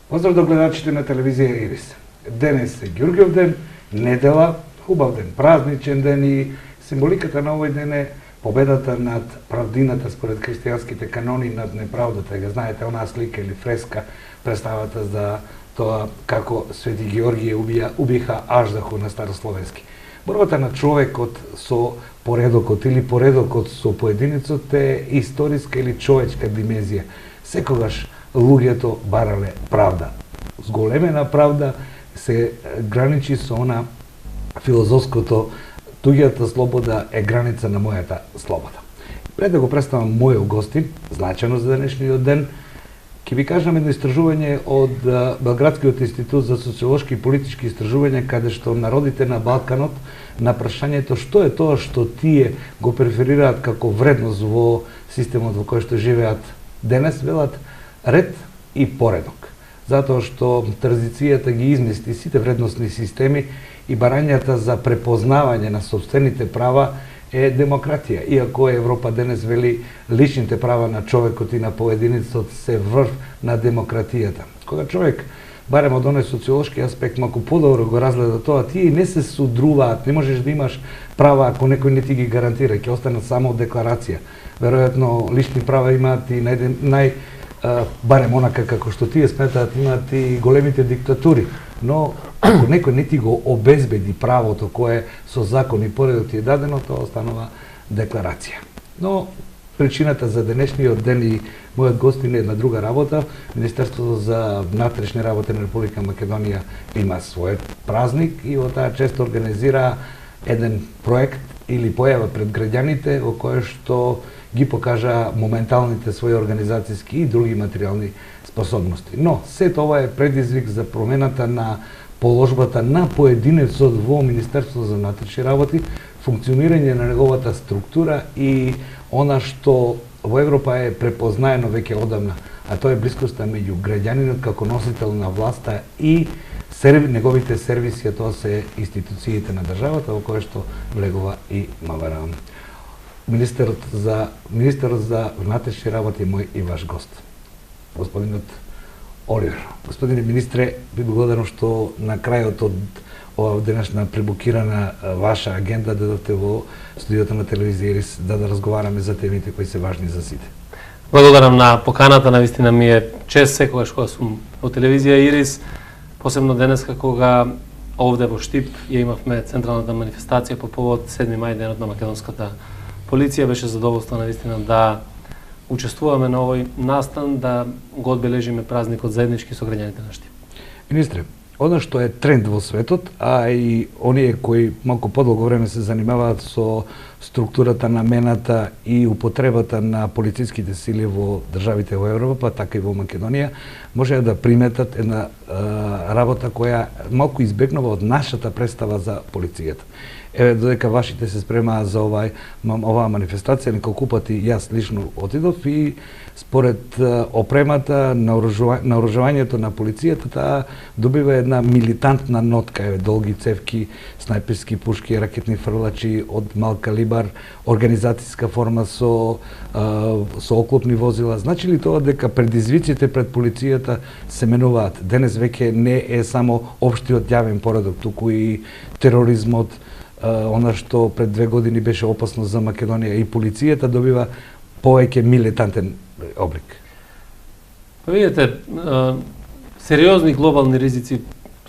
Поздрав до гледачите на телевизија Ирис. Денес е Ѓурѓев ден, недела, хубав ден, празничен ден и символиката на овој ден е победата над правдината според христијанските канони над неправдата. Ја знаете онаа слика или фреска, представата за тоа како Свети Георгије убиха Аждаху на старословенски. Борбата на човекот со поредокот или поредокот со поединецот е историска или човечка димензија. Секогаш луѓето барале правда. Зголемена правда се граничи со она филозофското туѓата слобода е граница на мојата слобода. Пред да го представам мојот гостин, значено за денешниот ден, ќе ви кажам едно истражување од Белградскиот институт за социолошки и политички истражувања, каде што народите на Балканот на прашањето што е тоа што тие го преферираат како вредност во системот во кој што живеат денес, велат ред и поредок. Затоа што традицијата ги измести сите вредностни системи и барањата за препознавање на собствените права е демократија. Иако Европа денес вели личните права на човекот и на поединецот се врв на демократијата. Кога човек, барем од оној социолошки аспект, малку подобро го разгледа тоа, тие не се судруваат, не можеш да имаш права ако некој не ти ги гарантира, ќе останат само декларација. Веројатно лични права имаат и барем онака како што тие сметаат, имаат и големите диктатури, но ако некој не ти го обезбеди правото кое со закон и поредок ти е дадено, тоа останува декларација. Но причината за денешниот ден и мојот гостин е една друга работа. Министерството за внатрешни работи на Република Македонија има својот празник и во таа чест организира еден проект или појава пред граѓаните во кој што ги покажа моменталните своји организацијски и други материјални способности. Но сето ова е предизвик за промената на положбата на поединецот во Министерството за внатрешни работи, функционирање на неговата структура и она што во Европа е препознаено веќе одамна, а тоа е блискоста меѓу граѓанинот како носител на власта и неговите сервиси, а тоа се институциите на државата во кое што влегува и МВР. Министерот за внатрешни работи е мој и ваш гост, господинот Оливер. Господине министре, ви благодарам што на крајот од ова денешна пребукирана ваша агенда додовте во студиото на телевизија Ирис да разговараме за темите кои се важни за сите. Благодарам на поканата, навистина ми е чест секогаш кога сум во телевизија Ирис, посебно денеска кога овде во Штип ја имавме централната манифестација по повод 7 мај, денот на македонската полиција. Беше задоволство навистина да учествуваме на овој настан, да го одбележиме празникот заеднички со граѓаните на Штип. Министре, она што е тренд во светот, а и оние кои малку подолго време се занимаваат со структурата на мената и употребата на полициските сили во државите во Европа, така и во Македонија, можеа да приметат една работа која малку избегнува од нашата представа за полицијата. Еве, додека вашите се спремаа за оваа манифестација, неколку пати јас лично отидов и според опремата, наоружувањето на полицијата, таа добива една милитантна нотка, еве, долги цевки, снайперски пушки, ракетни фрлачи од мал калибар, организацијска форма со оклопни возила. Значи ли тоа дека предизвиците пред полицијата се менуваат? Денес веќе не е само општиот јавен поредок, туку и тероризмот, она што пред 2 години беше опасно за Македонија, и полицијата добива повеќе милитантен облик. Па видите, сериозни глобални ризици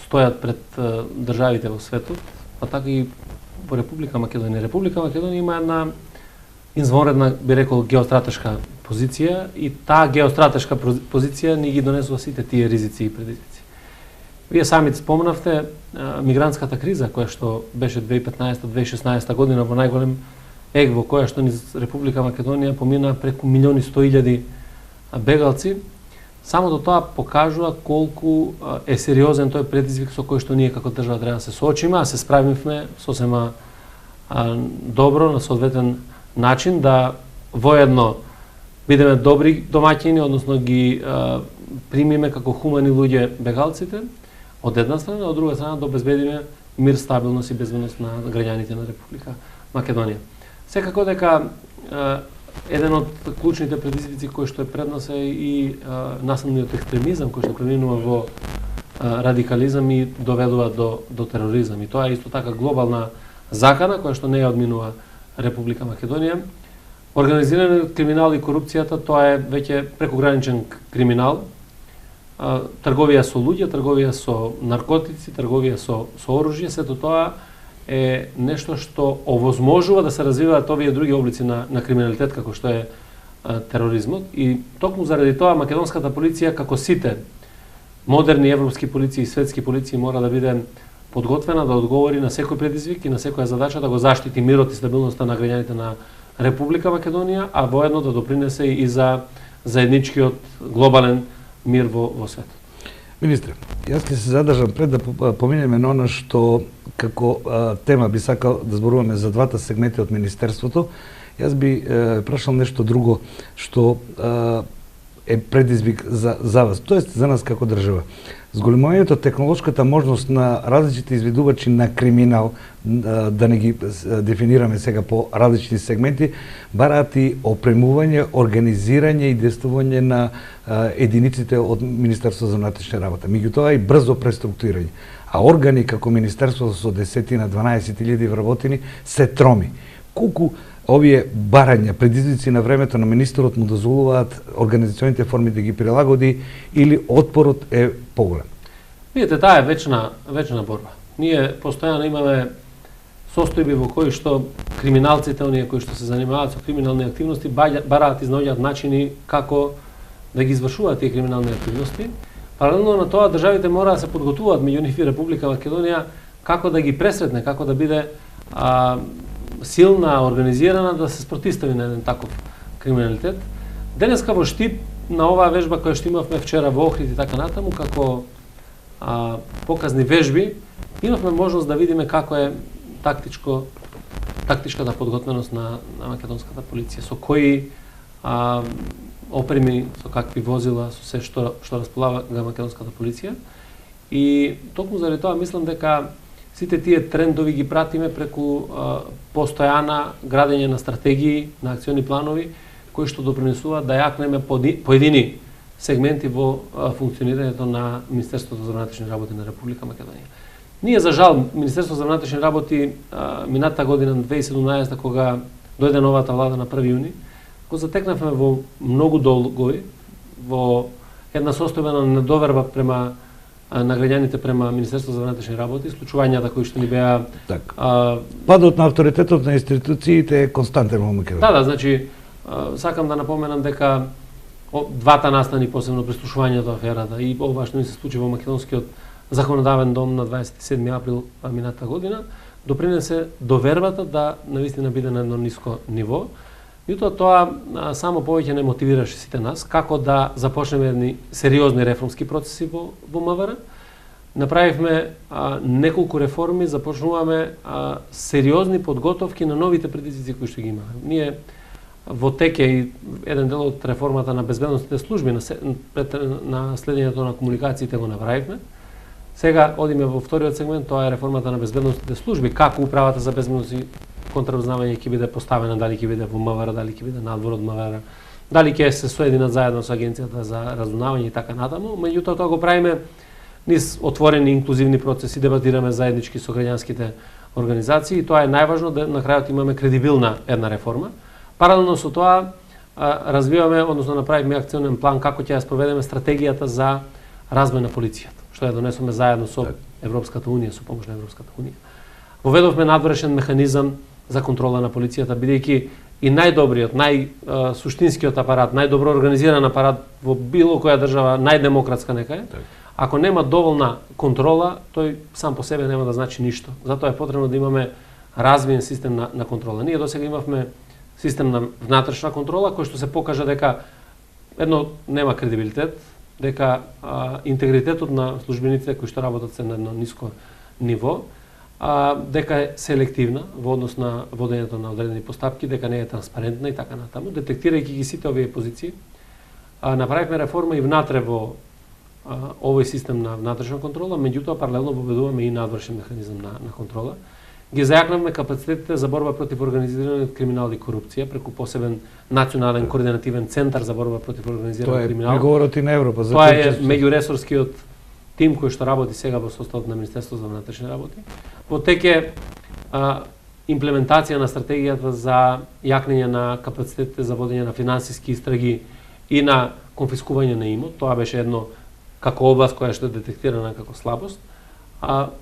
стојат пред државите во светот, а така и во Република Македонија. Република Македонија има една извонредна, би рекол, геостратешка позиција и таа геостратешка позиција ни ги донесува сите тие ризици и предизвици. Вие самите спомнавте мигрантската криза која што беше 2015-2016 година во најголем ег во која што низ Република Македонија помина преку 1.100.000 бегалци. Самото тоа покажува колку е сериозен тој предизвик со кој што ние како држава треба да се соочиме, а се справивме сосема добро на соодветен начин да воедно бидеме добри домаќини, односно ги примиме како хумани луѓе бегалците од една страна, од друга страна да обезбедиме мир, стабилност и безбедност на граѓаните на Република Македонија. Секако дека еден од клучните предизвици кој што е пред нас е и насилниот екстремизам кој што преминува во радикализам и доведува до тероризам. И тоа е исто така глобална закана која што не ја одминува Република Македонија. Организираниот криминал и корупцијата, тоа е веќе прекограничен криминал. Трговија со луѓе, трговија со наркотици, трговија со оружје, сето тоа е нешто што овозможува да се развиваат овие други облици на криминалитет како што е тероризмот. И токму заради тоа македонската полиција, како сите модерни европски полиции и светски полиции, мора да биде подготвена да одговори на секој предизвик и на секоја задача да го заштити мирот и стабилноста на граѓаните на Република Македонија, а воедно да допринесе и за заедничкиот глобален мир во светот. Министре, јас ќе се задржам пред да поминеме на оно што како тема би сакал да зборуваме за двата сегменти од Министерството. Јас би прашал нешто друго што е предизвик за вас, тоест за нас како држава. Зголемувањето технолошката можност на различните извидувачи на криминал, да не ги дефинираме сега по различни сегменти, бараат и опремување, организирање и действување на единиците од Министерството за внатрешни работи. Меѓутоа и брзо преструктурирање. А органи како Министерството со 10-12.000 вработени се троми. Колку овие барања, предизвици на времето на министерот му дозволуваат организационите форми да ги прилагоди или отпорот е поголем? Видите, таа е вечна борба. Ние постојано имаме состојби во кои што криминалците, оние кои што се занимаваат со криминални активности, бараат и наоѓаат начини како да ги извршуваат тие криминални активности. Паралелно на тоа, државите мора да се подготвуваат, меѓу нив и Република Македонија, како да ги пресретне, како да биде силна, организирана, да се спротистави на еден таков криминалитет. Денеска во Штип, на оваа вежба која што имавме вчера во Охрид и така натаму, како показни вежби, имавме можност да видиме како е тактичката подготвеност на македонската полиција, со кои опреми, со какви возила, со се што располага македонската полиција. И токму заради тоа мислам дека сите тие трендови ги пратиме преку постојана градење на стратегии, на акциони планови, кои што допринесуваат да јакнеме поедини сегменти во функционирањето на Министерството за внатрешни работи на Република Македонија. Ние, за жал, Министерството за внатрешни работи минатата година, 2017, кога дојде новата влада на 1 јуни, го затекнавме во многу долгови, во една состојба на недоверба према на граѓаните према Министерството за внатрешни работи, случувањата кои што ни беа падот на авторитетот на институциите е константен во Македонија. Да, значи сакам да напоменам дека двата настани, посебно прислушувањето аферата и ова што ни се случи во македонскиот законодавен дом на 27 април минатата година, допринесе довербата да навистина биде на едно ниско ниво. Меѓутоа тоа само повеќе не мотивираше сите нас како да започнеме едни сериозни реформски процеси во МВР. Направивме неколку реформи, започнуваме сериозни подготовки на новите предизвици кои што ги имаме. Ние во тек е и еден дел од реформата на безбедносните служби, на следењето на комуникациите го направивме. Сега одиме во вториот сегмент, тоа е реформата на безбедносните служби, како управата за безбедност и контраузнавање ќе биде поставена, дали ќе биде во МВР, дали ќе биде надвор од МВР, дали ќе се соединат заедно со Агенцијата за разузнавање и така натаму. Меѓутоа тоа го правиме низ отворени инклузивни процеси, дебатираме заеднички со граѓанските организации и тоа е најважно да на крајот имаме кредибилна една реформа. Паралелно со тоа развиваме, односно направивме акционен план како ќе ја спроведеме стратегијата за развој на полицијата, што ја донесоме заедно со Европската унија, со помош на Европската унија. Воведовме надворешен механизам за контрола на полицијата, бидејќи и најдобриот, најсуштинскиот апарат, најдобро организиран апарат во било која држава, најдемократска нека е, ако нема доволна контрола, тој сам по себе нема да значи ништо. Затоа е потребно да имаме развиен систем на контрола. Ние досега имавме систем на внатрешна контрола, кој што се покажа дека едно нема кредибилитет, дека интегритетот на службениците кои што работат се на едно ниско ниво, дека е селективна во однос на водењето на одредени постапки, дека не е транспарентна и така натаму. Детектирајќи ги сите овие позиции, направивме реформа и внатре во овој систем на внатрешна контрола, меѓутоа паралелно воведуваме и надвршен механизам на контрола. ги зајакнавме капацитетите за борба против организираниот криминал и корупција преку посебен национален координативен центар за борба против организираниот криминал. Тоа е преговорот и на Европа. Тоа е меѓуресорскиот тим кој што работи сега во составот на Министерството за внатрешни работи. Во теке имплементација на стратегијата за јакнење на капацитетите за водење на финансиски истраги и на конфискување на имот. Тоа беше едно како област која што е детектирана како слабост.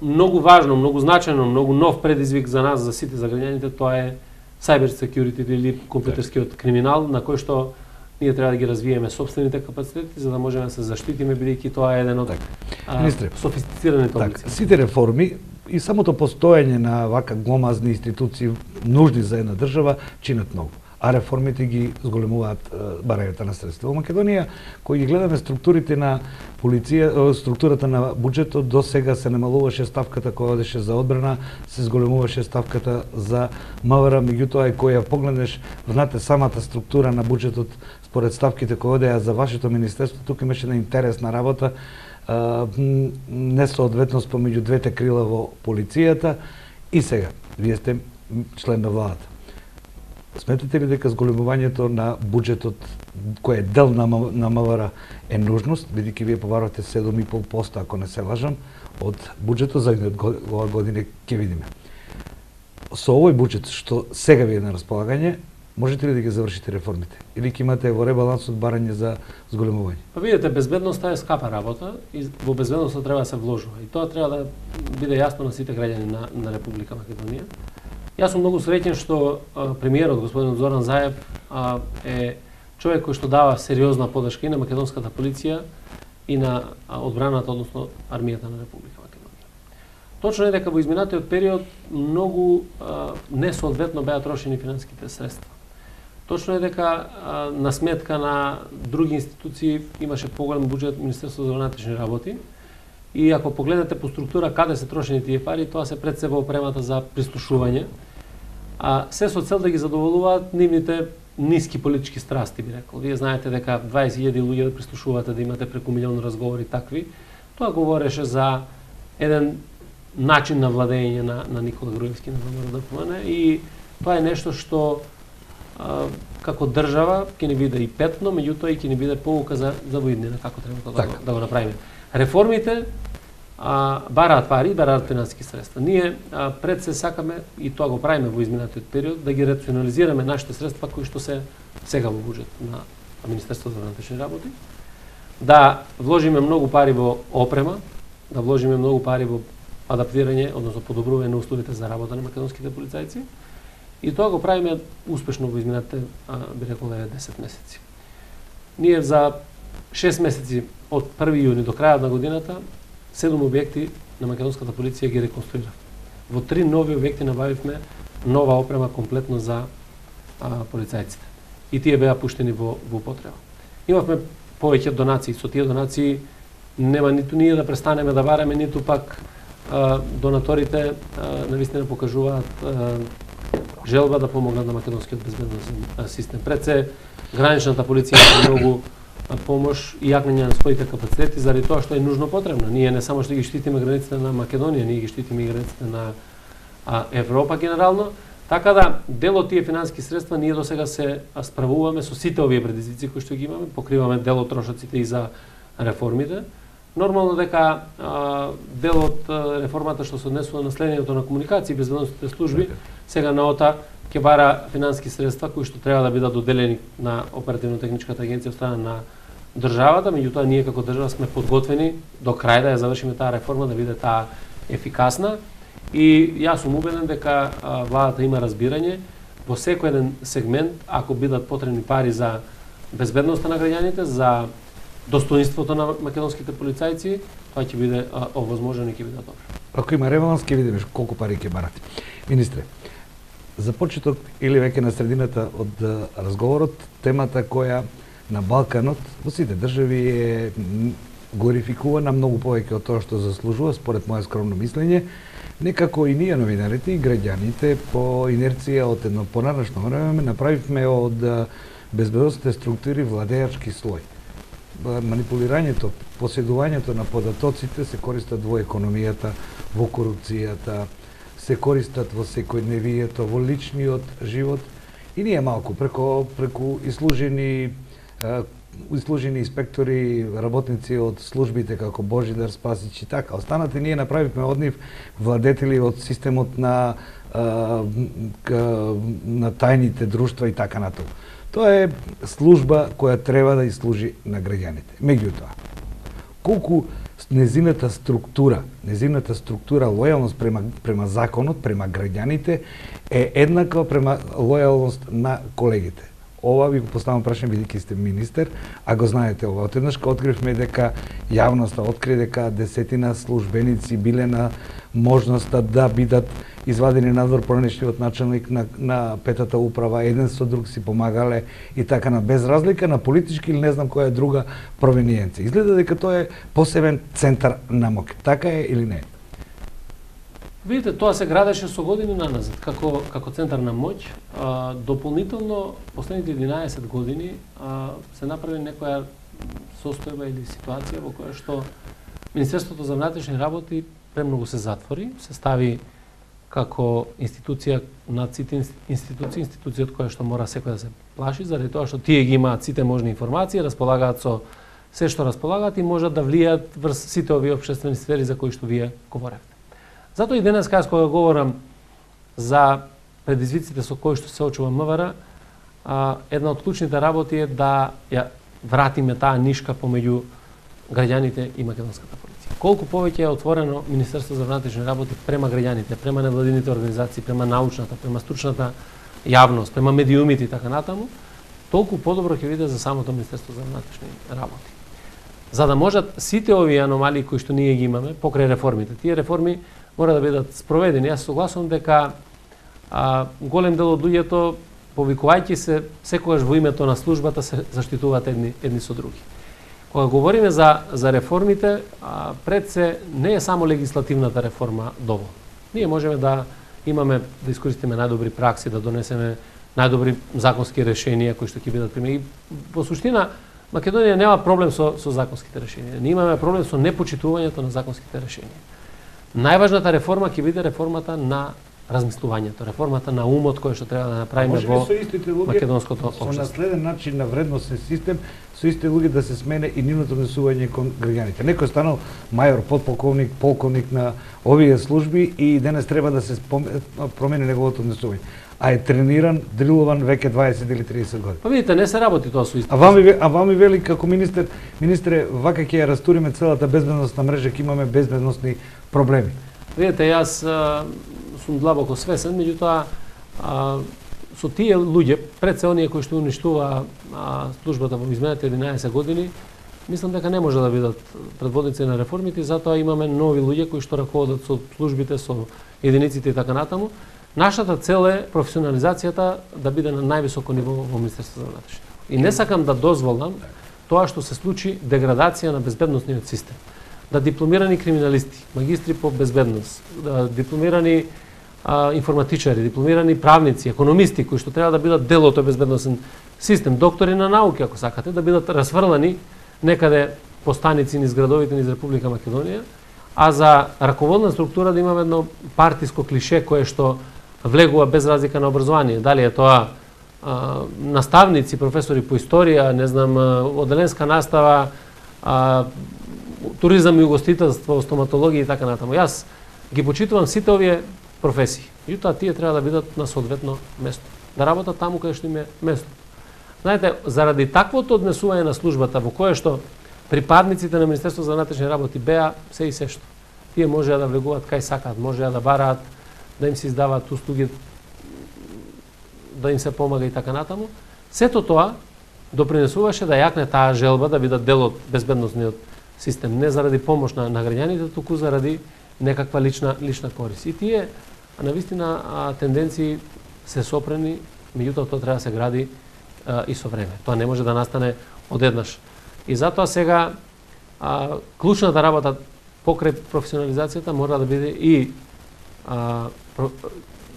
Многу важно, многу значајно, многу нов предизвик за нас, за сите за граѓаните, тоа е cyber security или компјутерскиот криминал, на кој што ние треба да ги развиеме собствените капацитети за да можеме да се заштитиме, бидејќи тоа е еден од софистицираните области. Сите реформи и самото постоење на вака гломазни институции нужни за една држава чинат многу, а реформите ги зголемуваат барањата на средства. Во Македонија, кој ги гледаме структурите на структурата на буџетот, до сега се намалуваше ставката која одеше за одбрана, се зголемуваше ставката за МВР, меѓутоа кој ја погледнеш, знаете, самата структура на буџетот според ставките кои одеа за вашето министерство, тука имаше една интересна работа, несоодветност помеѓу двете крила во полицијата и сега, вие сте член на владата. Сметате ли дека зголемувањето на буџетот, кој е дел на МВР, е нужност, бидејќи вие побарувате 7,5%, ако не се лажам, од буџетот за оваа година ќе видиме. Со овој буџет што сега ви е на располагање, можете ли да ги завршите реформите? Или ќе имате во ребалансот барање за зголемување? Па видите, безбедноста е скапа работа и во безбедноста треба да се вложува. И тоа треба да биде јасно на сите граѓани на Република Македонија. Јас сум многу среќен што премиерот господин Зоран Заев е човек кој што дава сериозна подршка и на македонската полиција и на одбраната, односно армијата на Република Македонија. Точно е дека во изминатиот период многу несоодветно беа трошени финансиските средства. Точно е дека на сметка на други институции имаше поголем буџет Министерството за внатрешни работи. И ако погледнете по структура каде се трошени тие пари, тоа се пред се во опремата за прислушување, се со цел да ги задоволуваат нивните ниски политички страсти, би рекол. Вие знаете дека 20.000 луѓе да прислушувате, да имате преку милион разговори такви. Тоа говореше за еден начин на владење на Никола Груевски на ВМРО-ДПМН и тоа е нешто што како држава ќе ни биде и петно, меѓутоа и ќе ни биде поука за воиднина како треба да го направиме. Реформите бараат пари, бараат финансиски средства. Ние пред се сакаме, и тоа го правиме во изминатиот период, да ги рационализираме нашите средства кои што се сега во буџет на Министерството за внатрешни работи, да вложиме многу пари во опрема, да вложиме многу пари во адаптирање, односно подобрување на условите за работа на македонските полицајци, и тоа го правиме успешно во изминатите, би рекол, 10 месеци. Ние за 6 месеци од 1 јуни до крајот на годината 7 објекти на македонската полиција ги реконструиравме. Во 3 нови објекти набавивме нова опрема комплетно за полицајците. И тие беа пуштени во употреба. Имавме повеќе донации, со тие донации нема ниту ние да престанеме да бараме, ниту пак донаторите навистина покажуваат желба да помогнат на македонскиот безбедносен систем. Пред се граничната полиција има многу помош и јакнење на своите капацитети заради тоа што е нужно потребно. Ние не само што ги штитиме границите на Македонија, ние ги штитиме и границите на Европа генерално, така да дел од тие финансиски средства ние досега се справуваме со сите овие предизвици кои што ги имаме, покриваме дел од трошоците и за реформите. Нормално дека дел од реформата што се однесува на следењето на комуникации и безбедносните служби сега на ОТА ќе бара финансиски средства кои што треба да бидат доделени на оперативно-техничката агенција од страна на државата, меѓутоа ние како држава сме подготвени до крај да ја завршиме таа реформа, да биде таа ефикасна. И јас сум убеден дека владата има разбирање во секој еден сегмент, ако бидат потребни пари за безбедноста на граѓаните, за достоинството на македонските полицајци, тоа ќе биде овозможено и ќе биде добро. Ако има ребаланс, ќе видиме колку пари ќе барате. Министре, за почеток или веќе на средината од разговорот, темата која на Балканот во сите држави е глорификувана многу повеќе од тоа што заслужува, според моје скромно мислење. Некако и ние новинарите и граѓаните по инерција од едно понарашно време направивме од безбедносните структури владеачки слој. Манипулирањето, поседувањето на податоците се користат во економијата, во корупцијата, се користат во секојдневието, во личниот живот и ние малку преку ислужени инспектори, работници од службите како Божидар, Спасич и така. Останати ние направивме од нив владетели од системот на тајните друштва и така натаму. Тоа е служба која треба да служи на граѓаните. Меѓутоа, колку незината структура, лојалност према законот, према граѓаните е еднаква према лојалност на колегите. Ова ви го поставам прашање бидејќи сте министер, а го знаете ова. Отеднаш кога откривме дека јавноста откри дека десетина службеници биле на можноста да бидат извадени надвор поранешниот началник на петата управа, еден со друг си помагале и така на без разлика на политички или не знам која друга провениенција. Изгледа дека тоа е посебен центар на моќ. Така е или не? Видите, тоа се градеше со години наназад, како центар на моќ. Дополнително, последните 11 години се направи некоја состојба или ситуација во која што Министерството за внатрешни работи премногу се затвори, се стави како институција над сите институцијата која што мора секој да се плаши, заради тоа што тие ги имаат сите можни информации, располагаат со се што располагаат и можат да влијаат врз сите овие општествени сфери за кои што вие говоревте. Затоа и денес кога говорам за предизвиците со кои што се очува МВР, една од клучните работи е да ја вратиме таа нишка помеѓу граѓаните и македонската полиција. Колку повеќе е отворено Министерство за внатрешни работи према граѓаните, према невладините организации, према научната, према стручната јавност, према медиумите и така натаму, толку подобро ќе биде за самото Министерство за внатрешни работи. За да можат сите овие аномалии кои што ние ги имаме покрај реформите, тие реформи мора да бидат спроведени. Јас согласувам дека голем дел од луѓето, повикувајќи се секогаш во името на службата, се заштитуваат едни со други. Кога говориме за реформите, пред се не е само легислативната реформа доволно. Ние можеме да имаме, да искористиме најдобри пракси, да донесеме најдобри законски решенија кои што ќе бидат примени. Во суштина, Македонија нема проблем со законските решенија. Ние имаме проблем со непочитувањето на законските решенија. Најважната реформа ќе биде реформата на размислувањето, реформата на умот кој што треба да направиме во македонското општество. Со наследен начин на вредносен систем, со исти луѓе да се смене и нивното однесување кон граѓаните. Некој станал мајор, подполковник, полковник на овие служби и денес треба да се промени неговото однесување. А е трениран, дрилуван веќе 20 или 30 години. Па видите, не се работи тоа со исти. А вам ми вели како министре, вака ќе ја растуриме целата безбедносна мрежа, ќе имаме безбедносни проблеми. Видите, јас сум длабоко свесен, меѓутоа со тие луѓе, пред се оние кои што уништува службата во изминатите 11 години, мислам дека не може да бидат предводници на реформите, затоа имаме нови луѓе кои што раководат со службите, со единиците и така натаму. Нашата цел е професионализацијата да биде на највисоко ниво во Министерството за внатрешни работи. И не сакам да дозволам тоа што се случи деградација на безбедносниот систем. Да дипломирани криминалисти, магистри по безбедност, да дипломирани информатичари, дипломирани правници, економисти кои што треба да бидат дел од тој безбедносен систем, доктори на науки ако сакате, да бидат расфрлани некаде по станици низ градовите низ Република Македонија, а за раководна структура да имаме едно партиско клише кое што влегува без разлика на образование. Дали е тоа наставници, професори по историја, не знам, оделенска настава, туризам и угостителство, стоматологија и така натаму. Јас ги почитувам сите овие професии. Меѓутоа тие треба да бидат на соодветно место. Да работат таму каде што им е место. Знаете, заради таквото однесување на службата во кое што припадниците на Министерството за внатрешни работи беа се и се што. Тие можеа да влегуваат кај сакаат, можеа да бараат, да им се издаваат услуги, да им се помага и така натаму. Сето тоа допринесуваше да јакне таа желба да бидат дел од безбедносниот систем, не заради помош на граѓаните, туку заради некаква лична корист. И тие навистина тенденции се сопрени, меѓутоа тоа треба да се гради и со време. Тоа не може да настане одеднаш. И затоа сега клучната работа покрај професионализацијата мора да биде и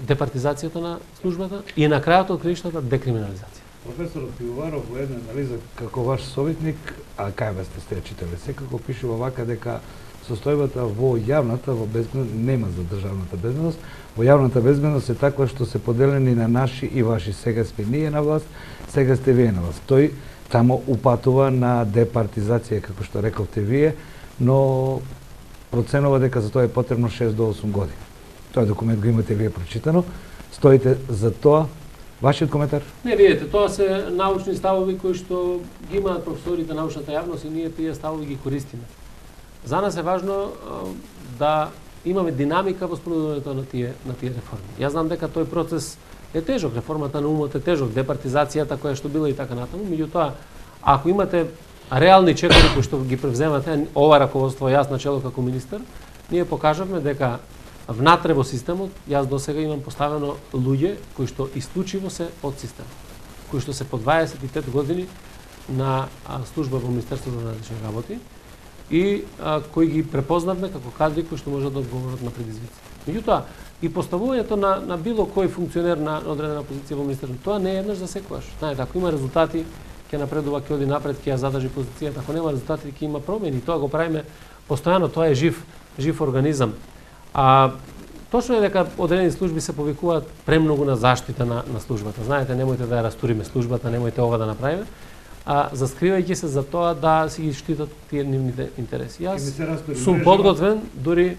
департизацијата на службата и на крајот од краиштата декриминализација. Професор Пивоваров во една анализа како ваш советник, а кај вас сте ја читале, секако пишува вака дека состојбата во јавната, во безбедност, нема за државната безбедност, во јавната безбедност е таква што се поделени на наши и ваши. Сега сме ние на власт, сега сте вие на власт. Тој тамо упатува на департизација, како што рековте вие, но проценува дека за тоа е потребно 6 до 8 години. Тој документ го имате вие прочитано. Стоите за тоа. Вашиот коментар? Не, видите, тоа се научни ставови кои што ги имаат професорите, научната јавност и ние тие ставови ги користиме. За нас е важно да имаме динамика во спроведувањето на тие реформи. Јас знам дека тој процес е тежок, реформата на умот е тежок, департизацијата која што била и така натаму, меѓутоа ако имате реални чекови кои што ги превземате, ова раководство, јас на чело како министер, ние покажавме дека внатре во системот, јас досега имам поставено луѓе кои што исклучиво се од системот, кои што се по 25 години на служба во Министерството за надвршни работи и кои ги препознавме како кадри кои што можат да одговорат на предизвиците. Меѓутоа, и поставувањето на било кој функционер на одредена позиција во Министерството, тоа не е еднаш за секогаш. Знаете, ако има резултати, ќе напредува, ќе оди напред, ќе ја задржи позицијата. Ако нема резултати, ќе има промени. Тоа го правиме постојано, тоа е жив организам. Точно е дека одредени служби се повикуваат премногу на заштита на службата. Знаете, немојте да ја растуриме службата, немојте ова да направиме, заскривајќи се за тоа да си ги штитат тие нивните интереси. Јас сум подготвен, дури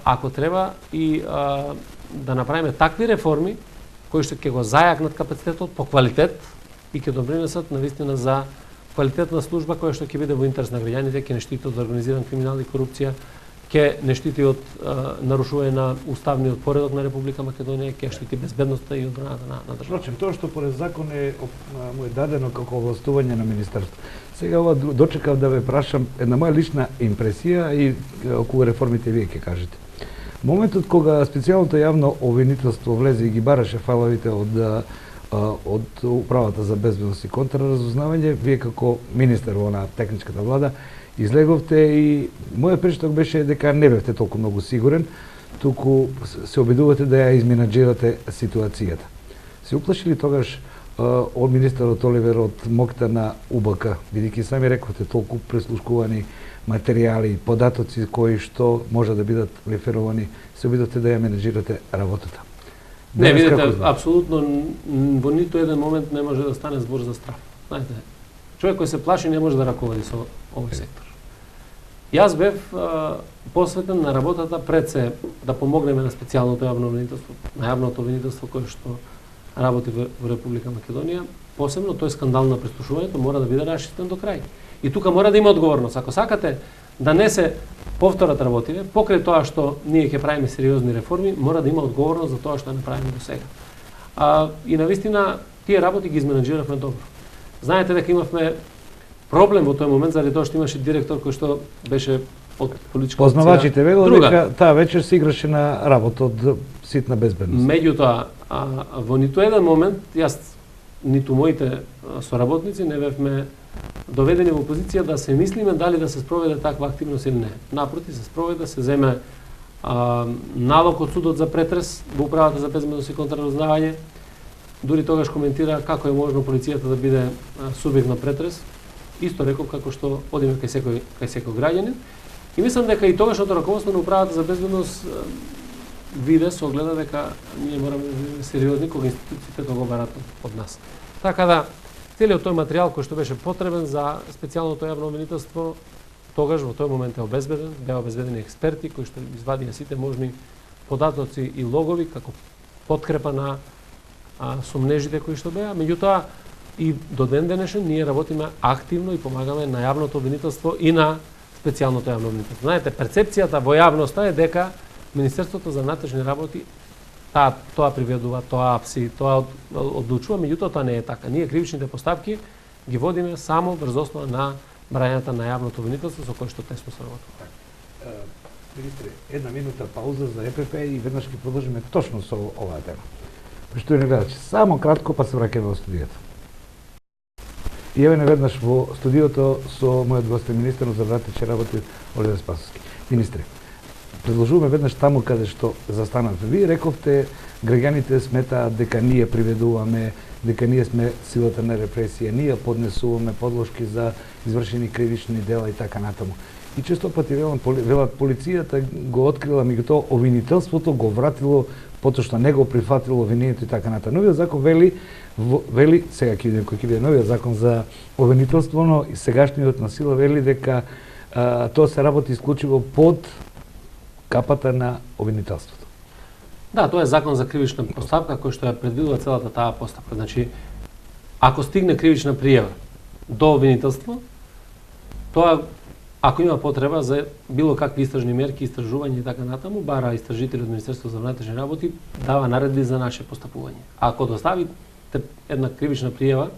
ако треба и да направиме такви реформи кои што ќе го зајакнат капацитетот по квалитет и ќе допринесат навистина за квалитетна служба која што ќе биде во интерес на граѓаните, ќе не штити од организиран криминал и корупција, ќе не штити од нарушување на уставниот поредок на Република Македонија, ќе штити безбедноста и одбраната на државата. Впрочем, тоа што поред закон му е дадено како овластување на министерството. Сега ова дочекав да ве прашам една моја лична импресија и околу реформите вие ќе кажете. Моментот кога специјалното јавно обвинителство влезе и ги бараше файловите од Управата за безбедност и контраразузнавање, вие како министер во на техничката влада излеговте и мојот пречиток беше дека не бевте толку многу сигурен, туку се обидувате да ја изменаџирате ситуацијата. Се уплашили тогаш од министерот Оливер од моќта на УБК, бидејќи сами рековте толку преслушкувани материјали, податоци кои што може да бидат реферовани, се обидовте да ја менеџирате работата. Не, видите, апсолутно во ниту еден момент не може да стане збор за страх. Знаете, човек кој се плаши не може да раководи со овој сектор. Јас бев посветен на работата пред се да помогнеме на специјалното јавно обвинителство, на јавното обвинителство кое што работи во Република Македонија, посебно тој скандал на престушувањето мора да биде расчистен до крај. И тука мора да има одговорност. Ако сакате да не се повторат работите, покрај тоа што ние ќе правиме сериозни реформи, мора да има одговорност за тоа што направиме до сега. И навистина тие работи ги изменаџиравме добро. Знаете дека имавме проблем во тој момент заради тоа што имаше директор кој што беше од политичка опција. Познавачите велат дека таа вечер се играше на работа од ситна безбедност. Меѓутоа, во ниту еден момент јас ниту моите соработници не бевме доведени во позиција да се мислиме дали да се спроведе таква активност или не. Напротив, се спроведе, се земе налог од судот за претрес во Управата за безбедност и контраразузнавање. Дури тогаш коментира како е можно полицијата да биде субјект на претрес. Исто реков како што одиме кај секој граѓанин. И мислам дека и тогашното раководство на Управата за безбедност виде, се огледа дека ние мораме да бидеме сериозни кога институциите го барат од нас. Така да, целиот тој материјал кој што беше потребен за специјалното јавно обвинителство, тогаш во тој момент е обезбеден, беа обезбедени експерти кои што извадија сите можни податоци и логови како подкрепа на сомнежите кои што беа. Меѓутоа, и до ден денешен ние работиме активно и помагаме на јавното обвинителство и на специјалното јавно обвинителство. Знаете, перцепцијата во јавноста е дека Министерството за внатрешни работи тоа приведува, тоа апси, тоа одлучува, меѓутоа тоа не е така. Ние кривичните поставки ги водиме само врз основа на брањата на јавното обвинителство со кое што тесно соработуваме. Министре, една минута пауза за ЕПП и веднаш ќе продолжиме точно со оваа тема. Поштовани гледачи, само кратко па се враќаме во студиото. И еве веднаш во студиото со мојот гост министер за вратиче работи Оливер Спасовски. Министре, предложуваме веднаш таму каде што застанавте. Вие рековте, граѓаните сметаат дека ние приведуваме, дека ние сме силата на репресија, ние поднесуваме подлошки за извршени кривични дела и така натаму. И често пати велат полицијата го открила, меѓутоа обвинителството го вратило, потоа не го прифатило обвинението и така натаму. Новиот закон вели сега ќе видиме кој ќе биде новиот закон за обвинителство, но и сегашниот на сила вели дека тоа се работи исклучиво под капата на обвинителството. Да, тоа е закон за кривична постапка кој што ја предвидува целата таа постапка. Значи, ако стигне кривична пријава до обвинителство, тоа ако има потреба за било какви истражни мерки, истражување и така натаму, бара истражители од Министерството за внатрешни работи дава наредби за наше постапување. Ако доставите една кривична пријава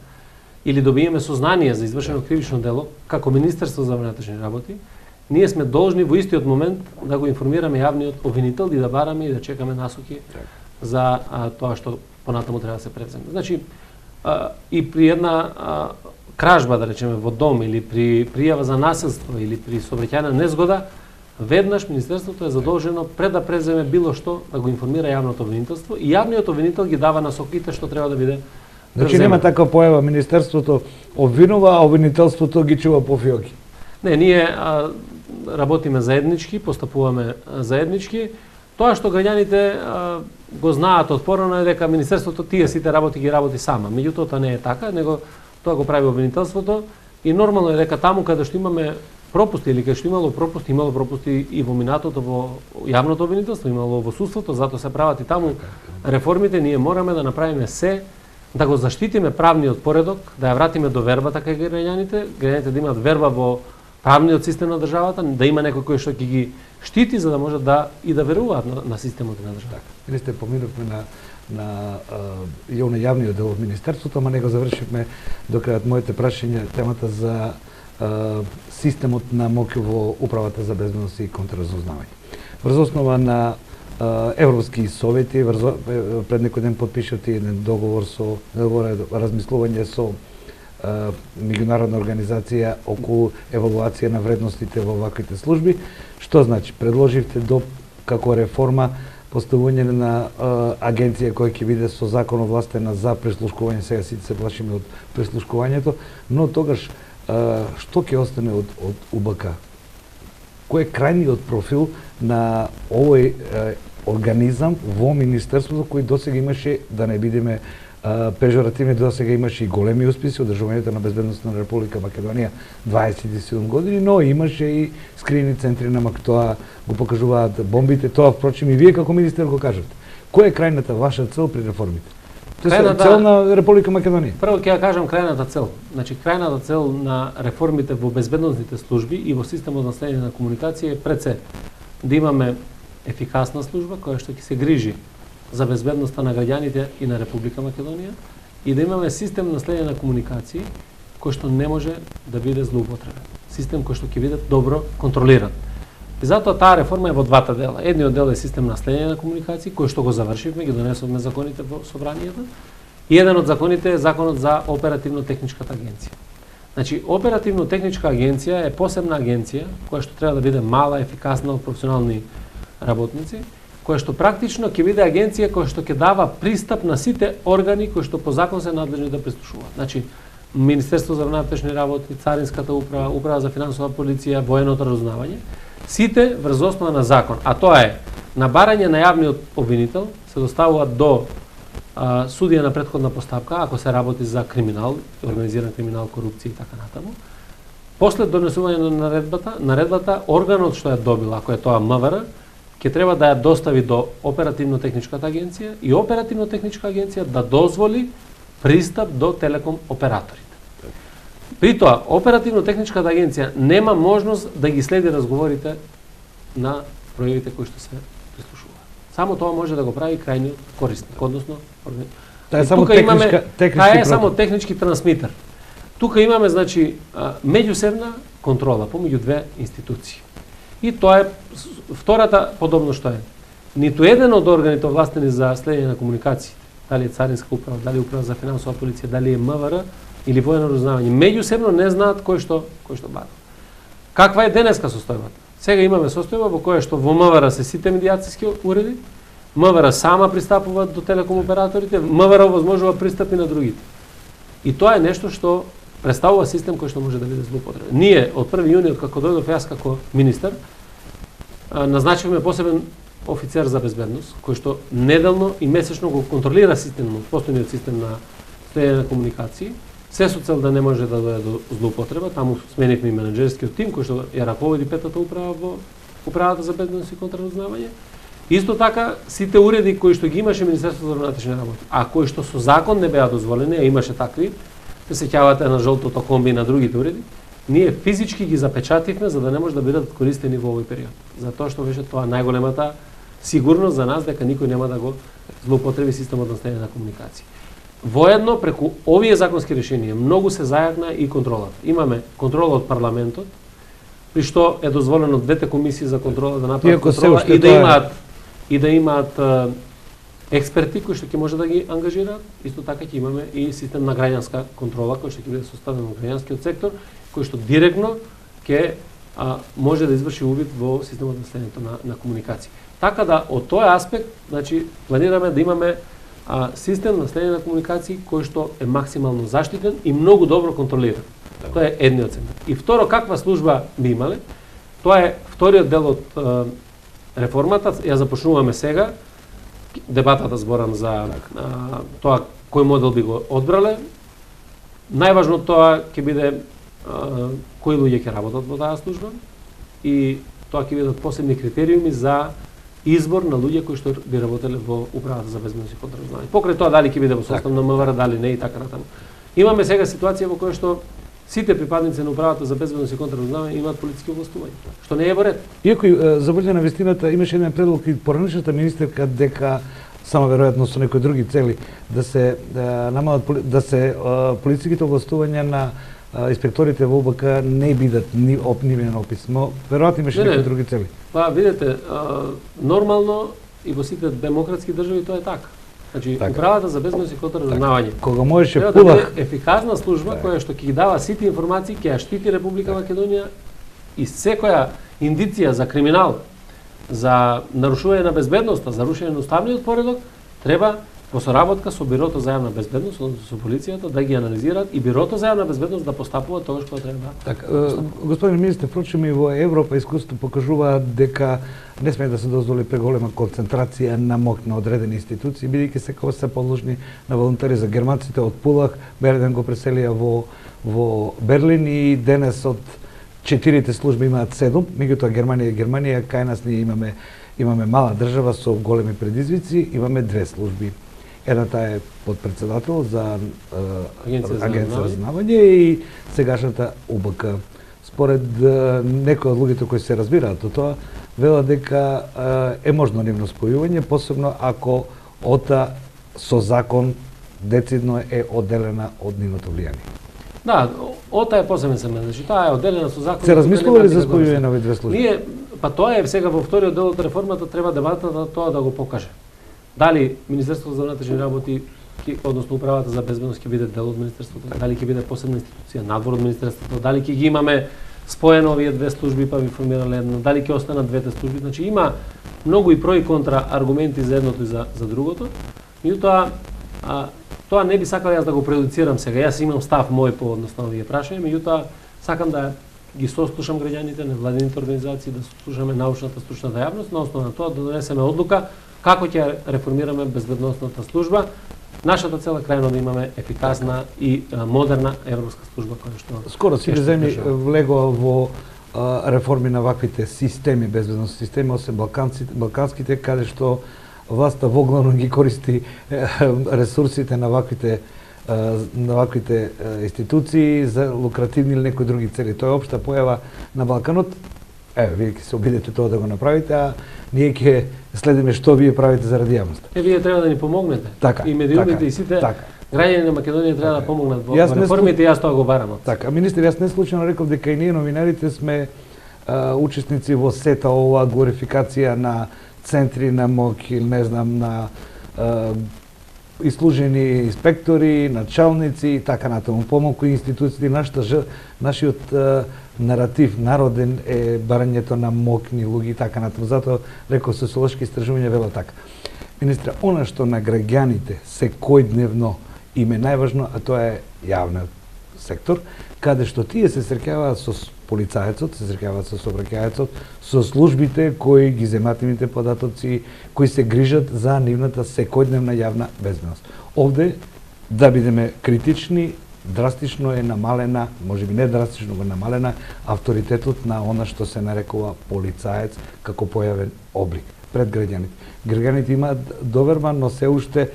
или добиеме сознание за извршено кривично дело, како Министерство за внатрешни работи, ние сме должни во истиот момент да го информираме јавниот обвинител и да бараме и да чекаме насоки за тоа што понатаму треба да се превземе. Значи, и при една кражба, да речеме, во дом или при пријава за насилство или при сообраќајна незгода, веднаш Министерството е задолжено пред да преземе било што да го информира јавното обвинителство и јавниот обвинител ги дава насоките што треба да биде. Значи нема таква појава, Министерството обвинува, а обвинителството ги чува по фиоки. Не, ние работиме заеднички, постапуваме заеднички. Тоа што граѓаните го знаат од порано е дека Министерството тие сите работи ги работи сама. Меѓутоа тоа не е така, него тоа го прави обвинителството и нормално е дека таму каде што имаме пропусти или каде што имало пропусти и во минатото во јавното обвинителство, имало во судството, затоа се прават и таму реформите, ние мораме да направиме се да го заштитиме правниот поредок, да ја вратиме до вербата кај граѓаните да имаат верба во правниот систем на државата, да има некој кој што ќе ги штити за да можат да веруваат на системот на државата. Ние сте поминувме на јавниот дел од Министерството, ама не го завршивме до крајот моите прашања темата за системот на МОК во Управата за безбедност и контраразузнавање. Врз основа на Европски совети, пред некој ден подпишати еден договор размислување со меѓународна организација околу евалуација на вредностите во ваквите служби. Што значи? Предложивте како реформа поставување на агенција која ќе биде со закон овластена за прислушкување, сега сите се плашиме од прислушкувањето, но тогаш што ќе остане од УБК? Кој е крајниот профил на овој организам во Министерството кој досега имаше, да не бидеме пежоративни, досега имаше и големи успеси одржувањето на безбедност на Република Македонија 27 години, но имаше и скриени центри на МАК, тоа го покажуваат бомбите, тоа впрочем и вие како министер го кажете. Која е крајната ваша цел при реформите? Цел на Република Македонија. Прво ќе ја кажам крајната цел. Значи крајната цел на реформите во безбедносните служби и во системот на следење на комуникација е пред се да имаме ефикасна служба која што ќе се грижи за безбедноста на граѓаните и на Република Македонија и да имаме систем на следење на комуникации кој што не може да биде злоупотребен. Систем кој што ќе биде добро контролиран. И затоа таа реформа е во двата дела. Едниот дел е систем на следење на комуникации кој што го завршивме, ги донесовме законите во собранието. И еден од законите е законот за оперативно-техничката агенција. Значи, оперативно-техничка агенција е посебна агенција која што треба да биде мала, ефикасна од професионални работници, која што практично ќе биде агенција која што ќе дава пристап на сите органи кои што по закон се надлежни да прислушуваат. Значи, Министерство за внатрешни работи, Царинската управа, Управа за финансова полиција, военото разузнавање, сите врз основа на закон, а тоа е на барање на јавниот обвинител се доставуваат до судија на претходна постапка, ако се работи за криминал, организиран криминал, корупција и така натаму. После донесување на наредбата, органот што ја добил, ако е тоа МВР, ќе треба да ја достави до оперативно-техничката агенција и оперативно-техничка агенција да дозволи пристап до телеком операторите. При тоа, оперативно-техничката агенција нема можност да ги следи разговорите на пројавите кои што се прислушуваат. Само тоа може да го прави крајниот корисник, односно Таа е само технички трансмитер. Тука имаме, значи, меѓусебна контрола помеѓу две институции. И тоа е втората подобно што е. Ниту еден од органите овластени за следење на комуникации, дали е Царинска управа, дали е Управа за финансова полиција, дали е МВР или воено разузнавање, меѓусебно не знаат кој што бара. Каква е денеска состојбата? Сега имаме состојба во која што во МВР се сите медијациски уреди, МВР сама пристапува до телеком операторите, МВР овозможува пристапи на другите. И тоа е нешто што представува систем кој што може да биде злоупотребен. Ние од 1 јуни, како дојдов јас како министер, назначивме посебен офицер за безбедност, кој што неделно и месечно го контролира системот, постојниот систем на стоење на комуникации, се со цел да не може да дојде до злоупотреба. Таму сменивме и менаџерскиот тим кој што ја раководи петата управа во управата за безбедност и контраразузнавање. Исто така сите уреди кои што ги имаше Министерството за внатрешни работи, а кои што со закон не беа дозволени, а имаше такви, се сеќавате на жолтото комби и на другите уреди, ние физички ги запечативме за да не може да бидат користени во овој период. Затоа што беше тоа најголемата сигурност за нас дека никој нема да го злоупотреби системот на стоење на комуникации. Воедно преку овие законски решенија многу се зајакна и контролата. Имаме контрола од парламентот, при што е дозволено двете комисии за контрола да направат контрола и да имаат експерти кои што ќе може да ги ангажираат. Исто така ќе имаме и систем на граѓанска контрола кој што ќе биде составен од граѓанскиот сектор, кој што директно ќе може да изврши увид во системот на стоењето на комуникации. Така да од тој аспект, значи планираме да имаме систем на стоење на комуникации кој што е максимално заштитен и многу добро контролиран. Тоа е едниот сегмент. И второ, каква служба би имале? Тоа е вториот дел од реформата. Ја започнуваме сега. Дебатата зборам за тоа кој модел би го одбрале. Најважно тоа ќе биде кои луѓе ќе работат во таа служба и тоа ќе бидат посебни критериуми за избор на луѓе кои што би работеле во управата за безбедност и контраразузнавање. Покрај тоа дали ќе биде во состав на МВР, дали не и така натаму. Имаме сега ситуација во која што сите припадници на управата за безбедност и контраразузнавање имаат политички овластувања, што не е во ред. Иако за волја на вистината имаше еден предлог и поранешната министерка дека само веројатно со некои други цели да се намалат политичките овластувања на инспекторите во УБК не бидат ни нивен опис, но веројатно имаше некои други цели. Па видете, нормално и во сите демократски држави тоа е така. Значи, управата за безбедност и контраразузнавање. Кога можеше да биде ефикасна служба која што ќе ги дава сите информации, ќе ја штити Република Македонија и секоја индиција за криминал, за нарушување на безбедноста, за рушење на уставниот поредок, треба во соработка со Бирото за јавна безбедност, односно со полицијата, да ги анализираат и Бирото за јавна безбедност да постапува тоа што треба. Така, господин министер, впрочем и во Европа искуството покажува дека не сме да се дозволи преголема концентрација на моќ на одредени институции, бидејќи секогаш се подложни на волонтери. За германците од Пулах, Берден го преселија во Берлин и денес од 4 служби имаат 7, меѓутоа Германија, кај нас ние имаме мала држава со големи предизвици, имаме 2 служби. Едната е подпредседател за Агенција за разузнавање и сегашната УБК. Според некои од луѓето кои се разбираат од тоа, велат дека е можно нивно спојување, посебно ако ОТА со закон децидно е одделена од нивното влијание. Да, ОТА е посебен сегмент, значи таа е одделена со закон. Се размислува ли за спојување на овие две служби? Ние, па тоа е сега во вториот дел од реформата, треба дебатата тоа да го покаже. Дали Министерството за внатрешни работи, односно управата за безбедност ќе биде дел од Министерството, дали ќе биде посебна институција надвор од Министерството, дали ќе ги имаме споено овие две служби па би формирале една, дали ќе останат двете служби. Значи има многу и про и контра аргументи за едното и за другото. Меѓутоа, тоа не би сакал јас да го прејудицирам сега. Јас имам став мој по однос на овие прашања, меѓутоа сакам да ги сослушам граѓаните, невладините организации, да слушаме научната стручната јавност, на основа на тоа да донесеме одлука како ќе реформираме безбедносната служба. Нашата цел е крајно да имаме ефикасна и модерна европска служба која што скоро сите земји влегува во реформи на ваквите системи, безбедносни системи, освен балканските, каде што власта воглавно ги користи ресурсите на ваквите институции за лукративни или некои други цели. Тоа е општа појава на Балканот. Вие ќе се обидете тоа да го направите, а ние ќе следиме што вие правите заради јавноста. Вие треба да ни помогнете. Така, и медиумите и сите граѓани на Македонија треба да помогнат во реформите, јас тоа го барам. Така, министер, јас не случајно реков дека и ние новинарите сме учесници во сета ова глорификација на центри на моќ или не знам на ислужени инспектори, началници и така натаму. Помалку институциите, нашиот наратив народен е барањето на моќни луѓе и така натаму. Затоа реков социолошки истражувања велат така. Министре, она што на граѓаните секојдневно им е најважно, а тоа е сектор, каде што тие се среќаваат со полицаецот, се среќаваат со сообраќаецот, со службите кои ги земат нивните податоци, кои се грижат за нивната секојдневна јавна безбедност. Овде, да бидеме критични, драстично е намалена, можеби не драстично, но намалена авторитетот на она што се нарекува полицаец како појавен облик пред граѓаните. Граѓаните имаат доверба, но се уште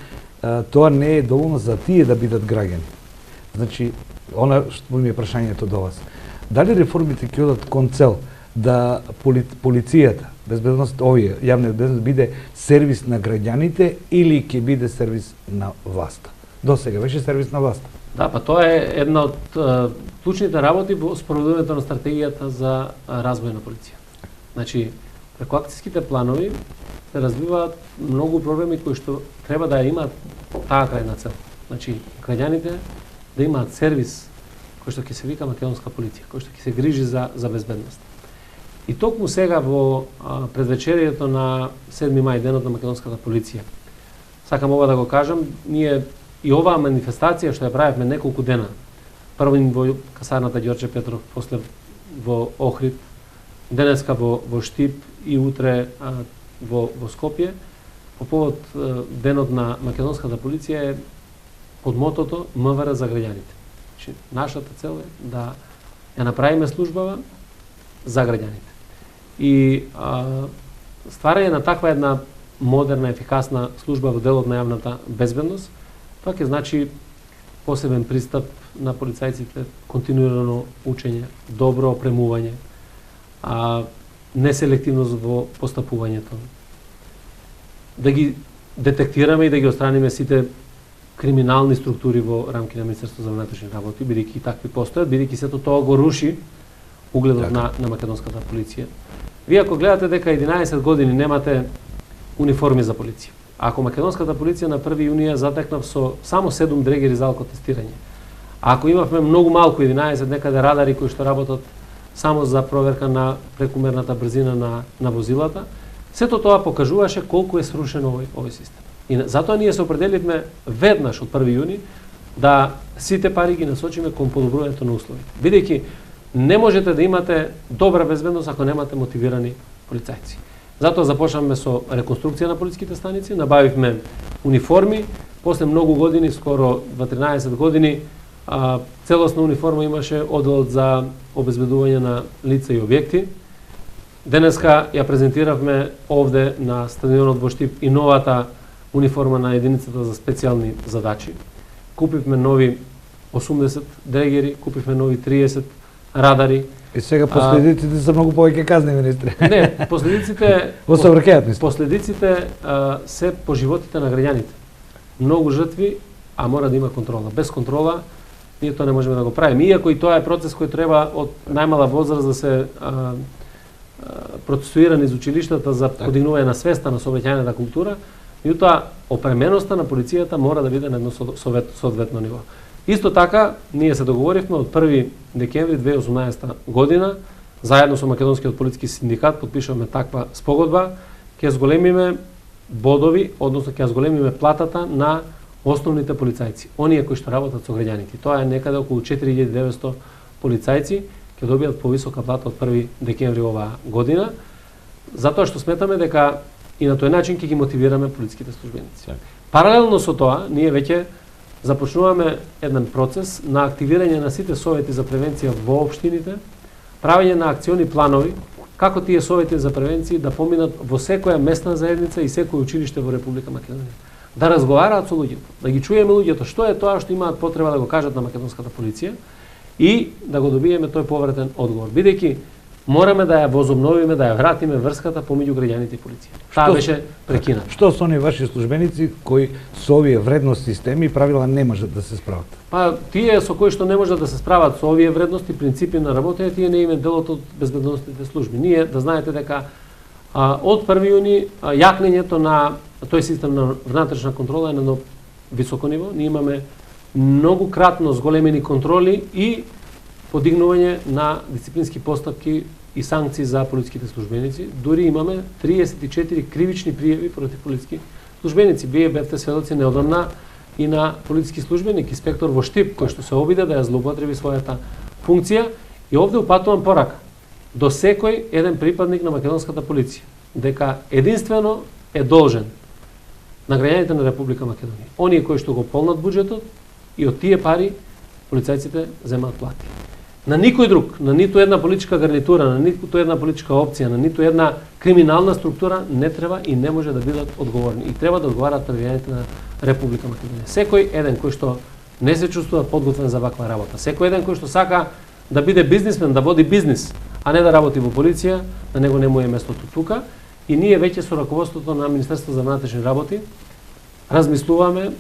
тоа не е доволно за тие да бидат граѓани. Значи, она што ми е прашањето до вас. Дали реформите ќе одат кон цел да полицијата, безбедност, овие јавна безбедност биде сервис на граѓаните или ќе биде сервис на власта? До сега беше сервис на власта. Да, па тоа е една од клучните работи во спроведувањето на стратегијата за развој на полиција. Значи, преку акцијските планови се развиваат многу програми кои што треба да ја имаат таа крајна цел. Значи, граѓаните да имаат сервис кој што ќе се вика македонска полиција, кој што ќе се грижи за безбедност. И токму сега во предвечерието на 7 мај, денот на македонската полиција, сакам ова да го кажам, ние и оваа манифестација што ја правевме неколку дена, прво во касарната Ѓорче Петров, после во Охрид, денеска во Штип и утре во Скопје, по повод денот на македонската полиција е под мотото МВР за граѓаните. Значи, нашата цел е да ја направиме службава за граѓаните. И стварање на таква една модерна, ефикасна служба во делот на јавната безбедност, тоа ќе значи посебен пристап на полицајците, континуирано учење, добро опремување, неселективност во постапувањето. Да ги детектираме и да ги отстраниме сите криминални структури во рамки на Министерството за внатрешни работи, бидејќи такви постојат, бидејќи сето тоа го руши угледот на македонската полиција. Вие ако гледате дека 11 години немате униформи за полиција, ако македонската полиција на 1 јуни ја затекнав со само 7 дрегери за алкотестирање, ако имавме многу малку 11 некаде радари кои што работат само за проверка на прекумерната брзина на возилата, сето тоа покажуваше колку е срушен овој систем. И затоа ние се определивме веднаш од 1 јуни да сите пари ги насочиме кон подобрувањето на условите. Бидејќи не можете да имате добра безбедност ако немате мотивирани полицајци. Затоа започнавме со реконструкција на полициските станици, набавивме униформи, после многу години, скоро 13 години, целосна униформа имаше одделот за обезбедување на лица и објекти. Денеска ја презентиравме овде на стадионот во Штип и новата униформа на единицата за специјални задачи. Купивме нови 80 дрегери, купивме нови 30 радари. И сега последиците се многу повеќе казни, министре. Не, последиците во сообраќајот. Последиците се по животите на граѓаните. Многу жртви, а мора да има контрола. Без контрола ние тоа не можеме да го правиме. Иако и тоа е процес кој треба од најмала возраст да се процесуира низ училиштата за подигнување на свеста на сообраќајната култура, меѓутоа опременоста на полицијата мора да биде на едно соодветно ниво. Исто така, ние се договоривме од 1 декември 2018 година, заедно со Македонскиот полициски синдикат, подпишуваме таква спогодба, ќе зголемиме бодови, односно ќе зголемиме платата на основните полицајци, оние кои што работат со граѓаните. Тоа е некаде околу 4900 полицајци ќе добијат повисока плата од 1 декември оваа година, затоа што сметаме дека и на тој начин ќе ги мотивираме полициските службеници. Паралелно со тоа, ние веќе започнуваме еден процес на активирање на сите совети за превенција во општините, правење на акциони планови, како тие совети за превенција да поминат во секоја местна заедница и секој училиште во Република Македонија. Да разговараат со луѓето, да ги чуеме луѓето што е тоа што имаат потреба да го кажат на македонската полиција и да го добиеме тој повратен одговор. Бидејќи мораме да ја возобновиме, да ја вратиме врската помеѓу граѓаните и полиција. Таа беше прекината. Што се оние ваши службеници кои со овие вредности, системи и правила не можат да се справат? Па тие со кои што не можат да се справат со овие вредности, принципи на работа, тие не име делот од безбедносните служби. Ние да знаете дека од 1 јуни јакнењето на тој систем на внатрешна контрола е на едно високо ниво. Ние имаме многу кратно зголемени контроли и подигнување на дисциплински постапки и санкции за полициските службеници. Дури имаме 34 кривични пријави против полициски службеници. Вие бевте сведоци неодамна, и на полициски службеник, инспектор во Штип, кој што се обиде да ја злоупотреби својата функција. И овде упатувам порака до секој еден припадник на македонската полиција, дека единствено е должен на граѓаните на Република Македонија, оние кои што го полнат буџетот, и од тие пари полицајците земаат плати. На никој друг, на ниту една политичка гарнитура, на ниту една политичка опција, на ниту една криминална структура не треба и не може да бидат одговорни. И треба да одговарат пред граѓаните на Република Македонија. Секој еден кој што не се чувствува подготвен за ваква работа, секој еден кој што сака да биде бизнисмен, да води бизнис, а не да работи во полиција, на него не му е местото тука. И ние веќе со раководството на Министерството за внатрешни работи размислуваме,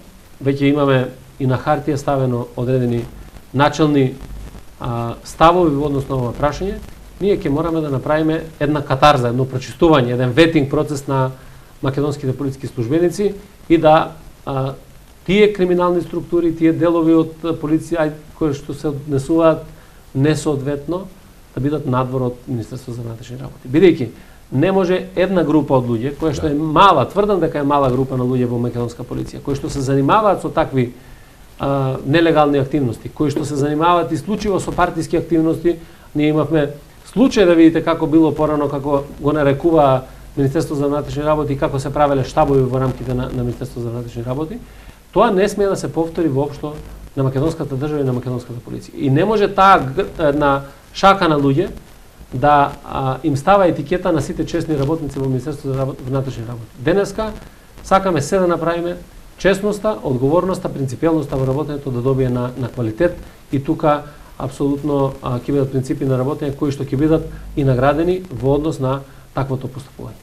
веќе имаме и на хартија ставено одредени начални ставови во однос на ова прашање. Ние ќе мораме да направиме една катарза, едно прочистување, еден ветинг процес на македонските полициски службеници и да тие криминални структури, тие делови од полиција кои што се однесуваат несоодветно, да бидат надвор од Министерството за внатрешни работи. Бидејќи не може една група од луѓе, која што е мала, тврдам дека е мала група на луѓе во македонска полиција, кои што се занимаваат со такви нелегални активности, кои што се занимаваат исклучиво со партиски активности. Ние имавме случај да видите како било порано, како го нарекува Министерство за внатрешни работи и како се правеле штабови во рамките на Министерство за внатрешни работи. Тоа не смее да се повтори воопшто на македонската држава и на македонската полиција. И не може таа една шака на луѓе да им става етикета на сите честни работници во Министерството за внатрешни работи. Денеска сакаме се да направиме честноста, одговорноста, принципиелноста во работењето да добие на квалитет, и тука апсолутно ќе бидат принципи на работење кои што ќе бидат и наградени во однос на таквото постапување.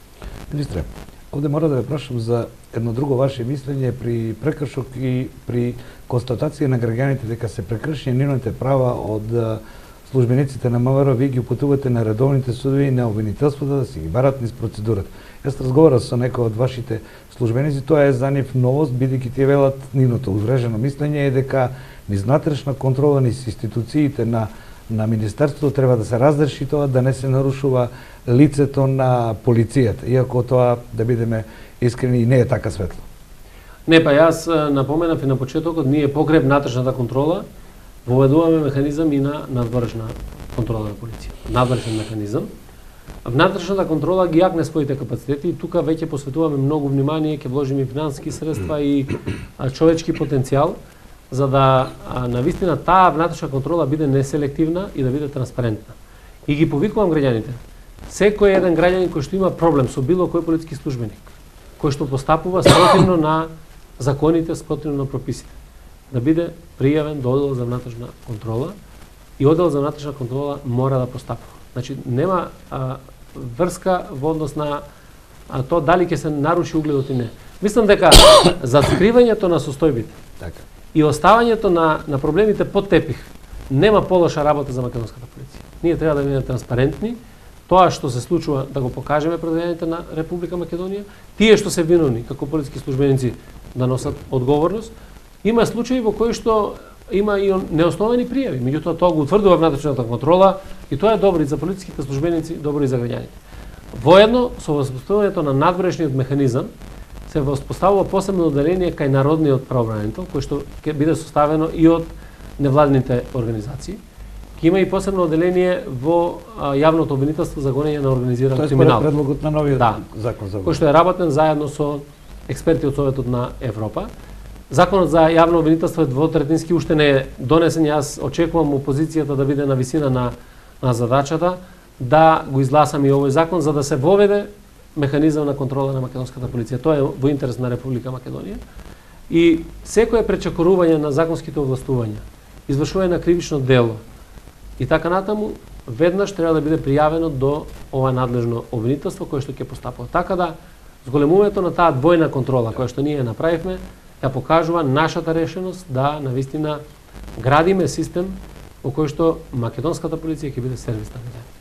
Министре, овде мора да ве прашам за едно друго ваше мислење при прекршок и при констатација на граѓаните дека се прекршени нивните права од службениците на МВР. Ви ги упатувате на редовните судови и на обвинителството да си ги барат низ процедурата. Јас разговарав со некои од вашите службеници, тоа е за нив новост, бидејќи тие велат нивното уврежено мислење е дека низ внатрешна контрола, низ институциите на Министерството треба да се разреши тоа, да не се нарушува лицето на полицијата, иако тоа, да бидеме искрени, не е така светло. Не, па јас напоменав и на почетокот, ние покрај внатрешната контрола воведуваме механизам и на надворешна контрола на полиција. Надворешен механизам. Внатрешната контрола ги јакне своите капацитети и тука веќе посветуваме многу внимание, ќе вложиме финансиски средства и човечки потенцијал, за да навистина таа внатрешна контрола биде неселективна и да биде транспарентна. И ги повикувам граѓаните. Секој еден граѓанин кој што има проблем со било кој полициски службеник, кој што постапува спротивно на законите, спротивно на прописите, да биде пријавен до оддел за внатрешна контрола, и оддел за внатрешна контрола мора да постапува. Значи нема врска во однос на тоа дали ќе се наруши угледот и не. Мислам дека за скривањето на состојбите Така. и оставањето на проблемите под тепих нема полоша работа за македонската полиција. Ние треба да бидеме транспарентни, тоа што се случува да го покажеме пред граѓаните на Република Македонија, тие што се виновни како полициски службеници да носат одговорност. Има случаи во кои што има и неосновани пријави, меѓутоа тоа го утврдува внатрешната контрола и тоа е добро и за полициските службеници, добро и за граѓаните. Воедно со воспоставувањето на надворешниот механизам се воспоставува посебно оделение кај Народниот правобранител, кој што ќе биде составено и од невладините организации. Ќе има и посебно оделение во јавното обвинителство за гонење на организиран криминал. Тоа е предлогот на новиот закон за кој што е работен заедно со експерти од Советот на Европа. Законот за јавно обвинителство е двотретински, уште не е донесен. Јас очекувам опозицијата да биде на висина на задачата, да го изгласам и овој закон, за да се воведе механизам на контрола на македонската полиција. Тоа е во интерес на Република Македонија. И секое пречекорување на законските овластувања, извршување на кривично дело и така натаму, веднаш треба да биде пријавено до ова надлежно обвинителство кое што ќе постапува. Така да зголемувањето на таа двојна контрола која што ние направивме ја покажува нашата решеност да навистина градиме систем во кој што македонската полиција ќе биде сервис на граѓаните.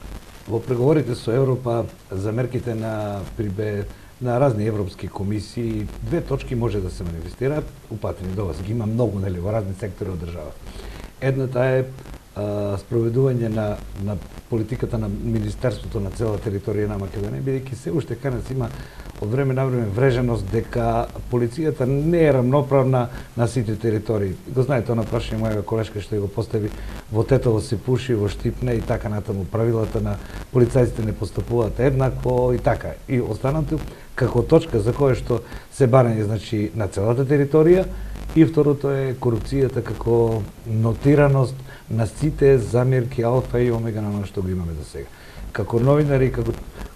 Во преговорите со Европа за мерките на разни европски комисии, две точки може да се манифестираат, упатени до вас. Ги има многу, нели, во разни сектори од држава. Едната е спроведување на политиката на Министерството на цела територија на Македонија, бидејќи се уште кај нас има од време на време вреженост дека полицијата не е рамноправна на сите територии. Го знаете, она прашање мојава колешка што го постави: во Тетово се пуши, во Штипне и така натаму. Правилата на полицајците не постапуваат еднакво и така. И останато како точка за кое што се барање, значи, на целата територија, и второто е корупцијата како нотираност на сите замерки алфа и омега на оно што го имаме до сега. Како новинари,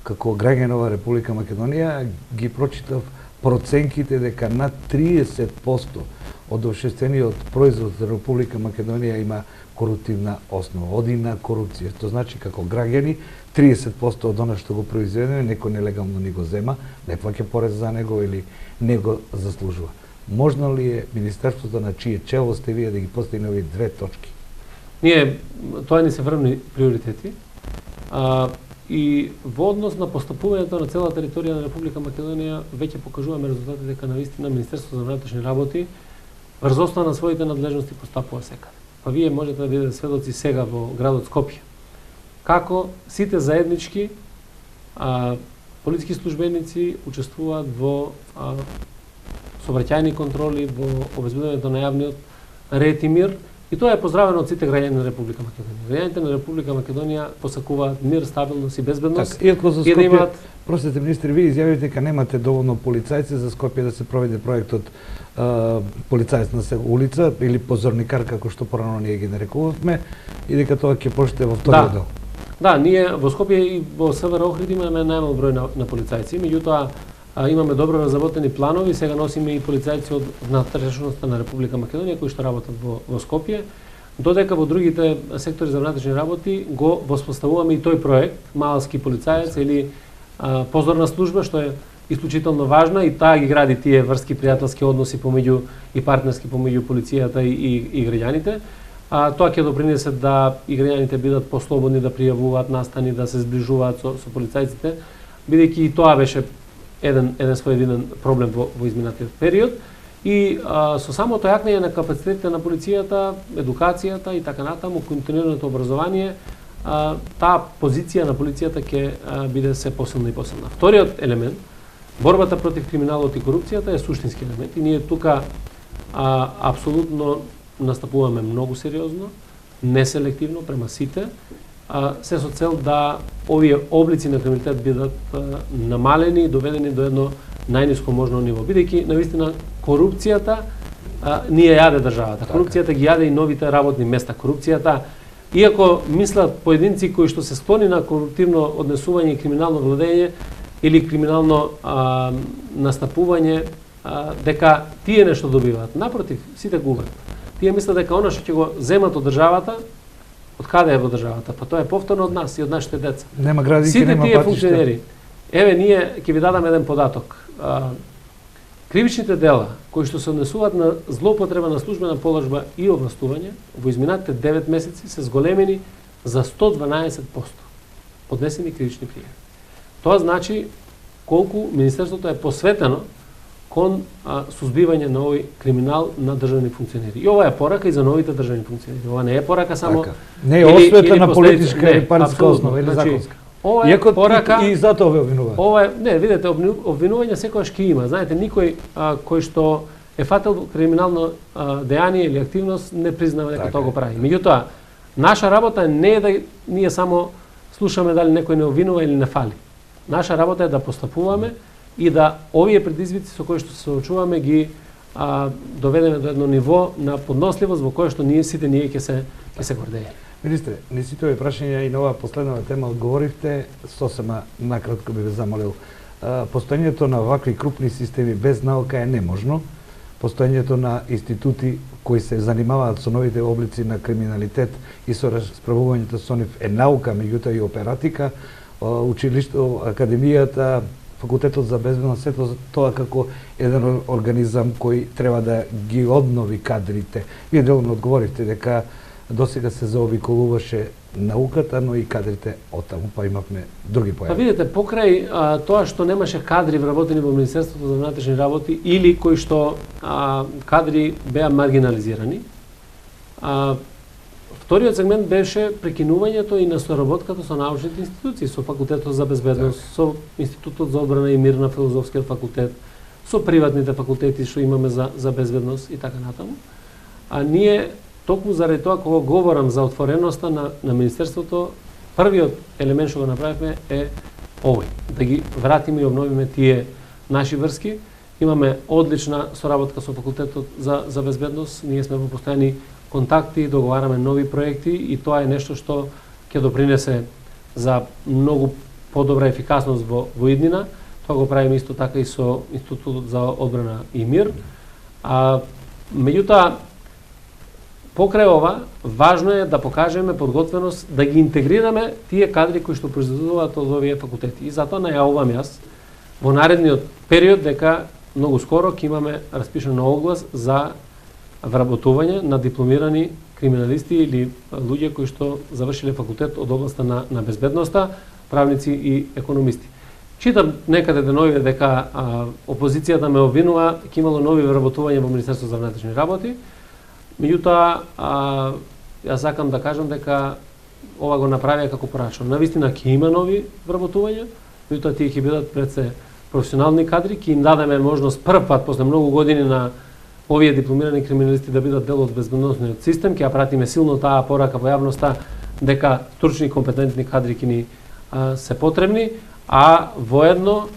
како граѓан ова Република Македонија, ги прочитав проценките дека над 30% од обшествениот производ за Република Македонија има коруптивна основа, оди на корупција. Тоа значи како граѓани 30% од она што го произведеме некој нелегално ни го зема, не плаќа порез за него или не го заслужува. Можно ли е Министерството на чие чело сте вие да ги постигне овие две точки? Ние, тоа ни се врвни приоритети. И во однос на постапувањето на цела територија на Република Македонија веќе покажуваме резултати дека навистина Министерството за внатрешни работи врз основа на своите надлежности постапува секаде. Па вие можете да бидете сведоци сега во градот Скопје како сите заеднички полициски службеници учествуваат во сообраќајни контроли, во обезбедувањето на јавниот ред и мир. И тоа е поздравено од сите граѓани на Република Македонија. Граѓаните на Република Македонија посакуваат мир, стабилност и безбедност. Так, иако за Скопје, простите министри, вие изјавите дека немате доволно полицајци за Скопје да се проведе проектот полицајец на улица или позорникар, како што порано ние ги нарекувавме, и дека тоа ќе почне во вториот дел. Да, ние во Скопје и во СВР Охрид имаме најмал број на полицајци, меѓутоа имаме добро разработени планови, сега носиме и полицајци од внатрешноста на Република Македонија кои што работат во Скопје, додека во другите сектори за внатрешни работи го воспоставуваме и тој проект, малски полицаец или позорна служба, што е исклучително важна, и таа ги гради тие врски пријателски односи помеѓу и партнерски помеѓу полицијата и граѓаните. Тоа ќе допринесе да и граѓаните бидат послободни да пријавуваат настани, да се зближуваат со полицајците, бидејќи и тоа беше еден своевиден проблем во изминатиот период. И со самото јакнење на капацитетите на полицијата, едукацијата и така натаму, континуираното образование, таа позиција на полицијата ќе биде се посилна и посилна. Вториот елемент, борбата против криминалот и корупцијата, е суштински елемент и ние тука апсолутно настапуваме многу сериозно, неселективно према сите, се со цел да овие облици на криминалитет бидат намалени и доведени до едно најниско можно ниво. Бидејќи навистина корупцијата ни ја јаде државата. Корупцијата ги јаде и новите работни места. Корупцијата, иако мислат поединци кои што се склони на коруптивно однесување и криминално владење или криминално настапување, дека тие нешто добиваат. Напротив, сите губат. Тие мислат дека она што ќе го земат од државата, од каде е во државата? Па тоа е повторно од нас и од нашите деца. Нема градинки, сите нема тие патишта. функционери. Еве, ние ќе ви дадам еден податок. Кривичните дела кои што се однесуваат на злоупотреба на службена положба и овластување во изминатите 9 месеци се зголемени за 112% поднесени кривични пријави. Тоа значи колку Министерството е посветено кон сузбивање на овој криминал на државни функционери. И ова е порака и за новите државни функционери. Ова не е порака само не е освета на политичка или партиска основа или законска. Ова е порака и затоа ве обвинуваат. Ова е, не, видете, обвинување секогаш ќе има. Знаете, никој кој што е фател криминално дејание или активност не признава дека тоа го прави. Меѓутоа, наша работа не е да ние само слушаме дали некој не обвинува или не фали. Наша работа е да постапуваме и да овие предизвици со кои што се соочуваме ги доведеме до едно ниво на подносливост во кое што ние сите ќе се гордееме. Министре, не сите овие прашања и на оваа последнава тема одговоривте, сосема накратко би ве замолил. Постоењето на вакви крупни системи без наука е неможно. Постоењето на институти кои се занимаваат со новите облици на криминалитет и со расправувањето со нив е наука, меѓутоа и оператика, училишто, академијата, факултетот за безбедност, сето тоа како еден организам кој треба да ги обнови кадрите. Вие делно одговоривте дека досега се заобиколуваше науката, но и кадрите оттаму, па имавме други појави. Па видите, покрај тоа што немаше кадри вработени во Министерството за внатрешни работи или кои што кадри беа маргинализирани, Вториот сегмент беше прекинувањето и на соработката со научните институции, со Факултетот за безбедност, со Институтот за одбрана и мир на Филозофскиот факултет, со приватните факултети што имаме за безбедност и така натаму. А ние токму заради тоа кога говорам за отвореноста на Министерството, првиот елемент што го направивме е овој, да ги вратиме и обновиме тие наши врски. Имаме одлична соработка со Факултетот за безбедност, ние сме во постојани контакти, договараме нови проекти и тоа е нешто што ќе допринесе за многу подобра ефикасност во иднина. Тоа го правиме исто така и со Институтот за одбрана и мир. Меѓутоа, покрај ова, важно е да покажеме подготвеност да ги интегрираме тие кадри кои што произведуваат од овие факултети. И затоа најавувам јас во наредниот период дека многу скоро ќе имаме распишан оглас за вработување на дипломирани криминалисти или луѓе кои што завршиле факултет од областа на безбедноста, правници и економисти. Читам некаде деновиве дека опозицијата ме обвинува ќе имало нови вработувања во Министерството за внатрешни работи. Меѓутоа, јас сакам да кажам дека ова го направија како порачно. Навистина ќе има нови вработувања, меѓутоа тие ќе бидат пред се професионални кадри, ќе им дадеме можност прв пат после многу години на овие дипломирани криминалисти да бидат дел од безбедносниот систем, ќе ја пратиме силно таа порака во јавноста дека стручни и компетентни кадри ќе ни се потребни, а воедно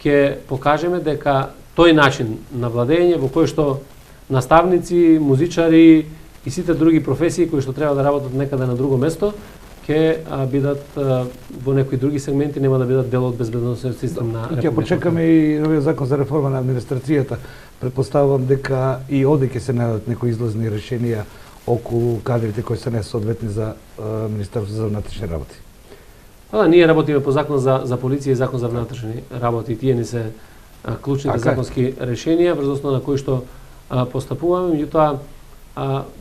ќе покажеме дека тој начин на владење во кој што наставници, музичари и сите други професии кои што треба да работат некаде на друго место ќе бидат во некои други сегменти, нема да бидат дел од безбедносниот систем на Републиката. Ќе почекаме и новиот закон за реформа на администрацијата. Предпоставувам дека и оде ќе се најдат некои излазни решенија околу кадрите кои се несоодветни за Министерството за внатрешни работи. Да, ние работиме по закон за полиција и закон за внатрешни работи. Тие ни се клучните законски решенија врз основа на кои што постапуваме, меѓутоа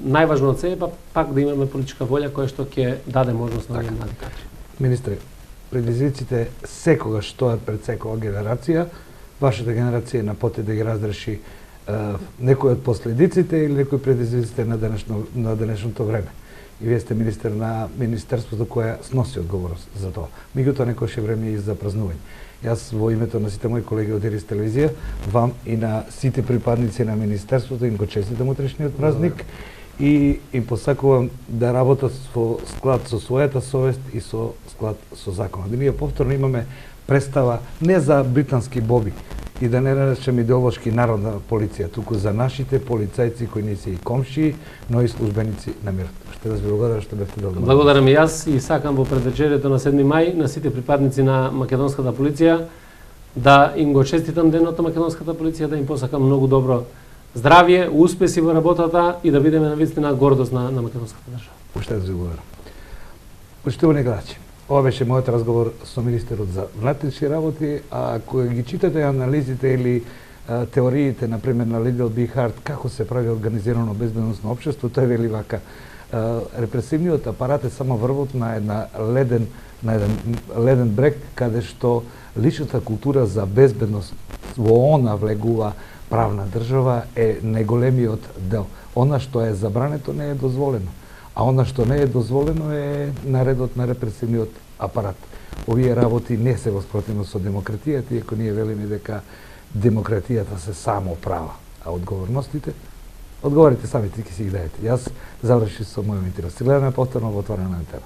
најважно од се е пак да имаме политичка волја која што ќе даде можност на овие млади кадри. Министре, предизвиците секогаш стојат пред секоја генерација. Вашата генерација е на пат да ги разреши некои од последиците или некои предизвиците на денешното време. И вие сте министер на Министерството кое сноси одговорност за тоа. Меѓутоа некојаш е време и за празнување. Јас во името на сите мои колеги од Ирис телевизија, вам и на сите припадници на Министерството им го честитам утрешниот празник и им посакувам да работат во склад со својата совест и со склад со законот. Ние повторно имаме представа не за британски боби и да не наречем идеолошки народна полиција, туку за нашите полицајци кои не се и комшии, но и службеници на мирот. Ще да ви благодарам што бевте добро. Благодарам и јас и сакам во предвечерието на 7 мај на сите припадници на македонската полиција да им го честитам денот на македонската полиција, да им посакам многу добро здравје, успеси во работата и да бидеме навистина гордост на македонската држава. Уште да ви благодарам. Почитувани гледачи, ова беше мојот разговор со министерот за внатрешни работи, а кога ги читате анализите или теориите, например на Лидел Бихард, како се прави организирано безбедносно општество, тој вели вака: репресивниот апарат е само врвот на еден леден брег, каде што личната култура за безбедност во она влегува правна држава е најголемиот дел. Она што е забрането не е дозволено, а она што не е дозволено е наредот на репресивниот апарат. Овие работи не се во спротивност со демократијата, иако ние велиме дека демократијата се само права, а одговорностите одговорите самите ќе си ги дајете. Јас завршив со мојот интерес. Гледаме повторно во Отворена антена.